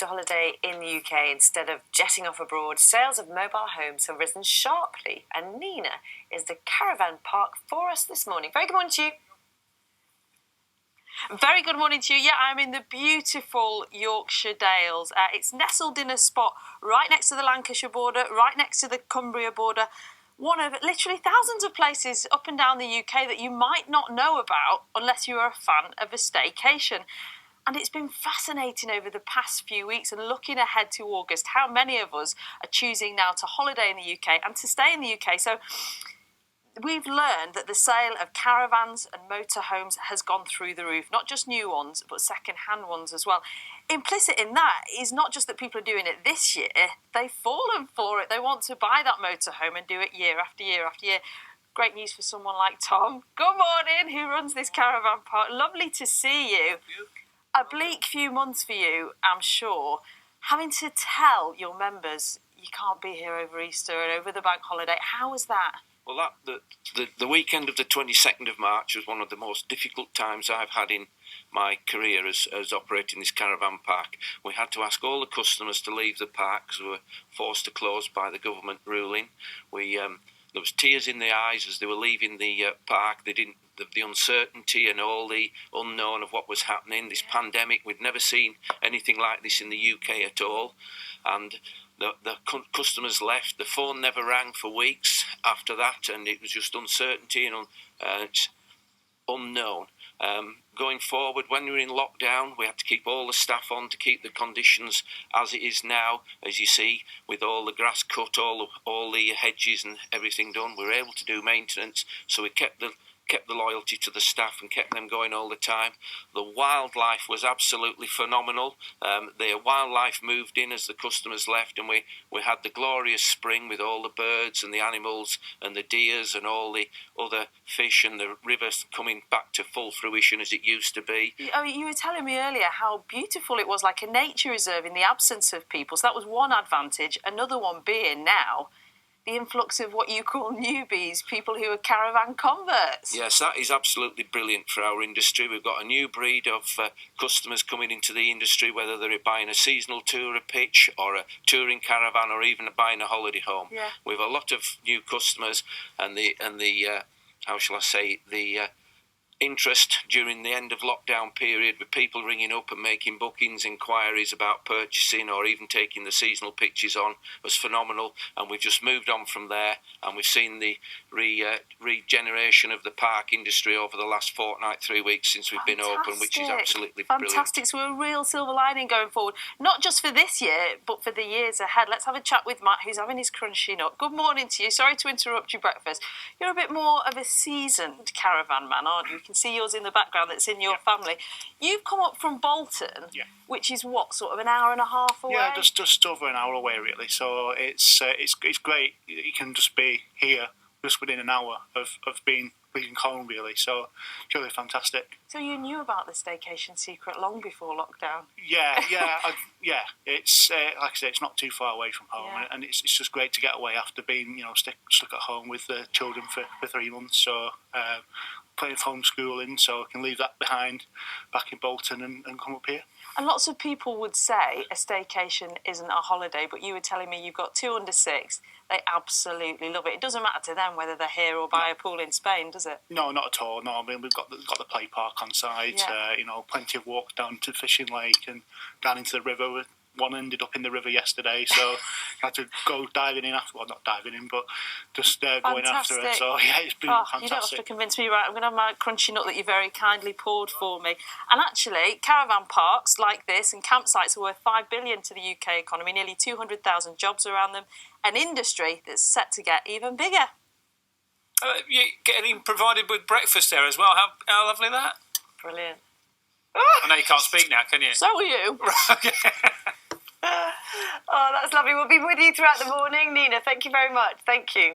holiday in the UK instead of jetting off abroad, sales of mobile homes have risen sharply, and Nina is the Caravan Park for us this morning. Very good morning to you. Very good morning to you. Yeah, I'm in the beautiful Yorkshire Dales. It's nestled in a spot right next to the Lancashire border, right next to the Cumbria border. One of literally thousands of places up and down the UK that you might not know about unless you're a fan of a staycation. And it's been fascinating over the past few weeks, and looking ahead to August, how many of us are choosing now to holiday in the UK and to stay in the UK. So we've learned that the sale of caravans and motorhomes has gone through the roof, not just new ones, but second-hand ones as well. Implicit in that is not just that people are doing it this year, they've fallen for it. They want to buy that motorhome and do it year after year after year. Great news for someone like Tom. Good morning, who runs this caravan park. Lovely to see you. A bleak few months for you, I'm sure. Having to tell your members you can't be here over Easter and over the bank holiday. How was that? Well, the weekend of the 22nd of March was one of the most difficult times I've had in my career as operating this caravan park. We had to ask all the customers to leave the park because we were forced to close by the government ruling. There was tears in their eyes as they were leaving the park. The uncertainty and all the unknown of what was happening, this pandemic. We'd never seen anything like this in the UK at all. And the customers left. The phone never rang for weeks after that, and it was just uncertainty and it's unknown. Going forward, when we were in lockdown, we had to keep all the staff on to keep the conditions as it is now. As you see, with all the grass cut, all the hedges and everything done, we were able to do maintenance, so we kept the loyalty to the staff and kept them going all the time. The wildlife was absolutely phenomenal. The wildlife moved in as the customers left, and we had the glorious spring with all the birds and the animals and the deers and all the other fish, and the rivers coming back to full fruition as it used to be. I mean, you were telling me earlier how beautiful it was, like a nature reserve in the absence of people. So that was one advantage. Another one being now the influx of what you call newbies, people who are caravan converts. Yes, that is absolutely brilliant for our industry. We've got a new breed of customers coming into the industry, whether they're buying a seasonal tour, a pitch, or a touring caravan, or even buying a holiday home. Yeah. We have a lot of new customers, and the how shall I say, the interest during the end of lockdown period, with people ringing up and making bookings, inquiries about purchasing or even taking the seasonal pictures on, was phenomenal. And we've just moved on from there, and we've seen the regeneration of the park industry over the last fortnight, 3 weeks since we've been open, which is absolutely brilliant. Fantastic. So a real silver lining going forward, not just for this year, but for the years ahead. Let's have a chat with Matt, who's having his crunchy nut. Good morning to you. Sorry to interrupt your breakfast. You're a bit more of a seasoned caravan man, aren't you? You can see yours in the background that's in your family. You've come up from Bolton, which is what, sort of an hour and a half away? Yeah, just over an hour away, really. So it's great. You can just be here just within an hour of being home, really. So it's really fantastic. So you knew about the staycation secret long before lockdown? Yeah. It's like I say, it's not too far away from home, and it's just great to get away after being stuck at home with the children for 3 months. So playing homeschooling, so I can leave that behind back in Bolton and come up here. And lots of people would say a staycation isn't a holiday, but you were telling me you've got 2 under 6. They absolutely love it. It doesn't matter to them whether they're here or by a pool in Spain, does it? No, not at all. No, I mean, we've got the play park on site. Plenty of walks down to Fishing Lake and down into the river. One ended up in the river yesterday, so I had to go diving in after. Well, not diving in, but just going after her. So yeah, it's been fantastic. You don't have to convince me, right? I'm going to have my crunchy nut that you very kindly poured for me. And actually, caravan parks like this and campsites are worth $5 billion to the UK economy. Nearly 200,000 jobs around them. An industry that's set to get even bigger. You're getting provided with breakfast there as well. How lovely that? Brilliant. I know you can't speak now, can you? So are you. Oh, that's lovely. We'll be with you throughout the morning. Nina, thank you very much. Thank you.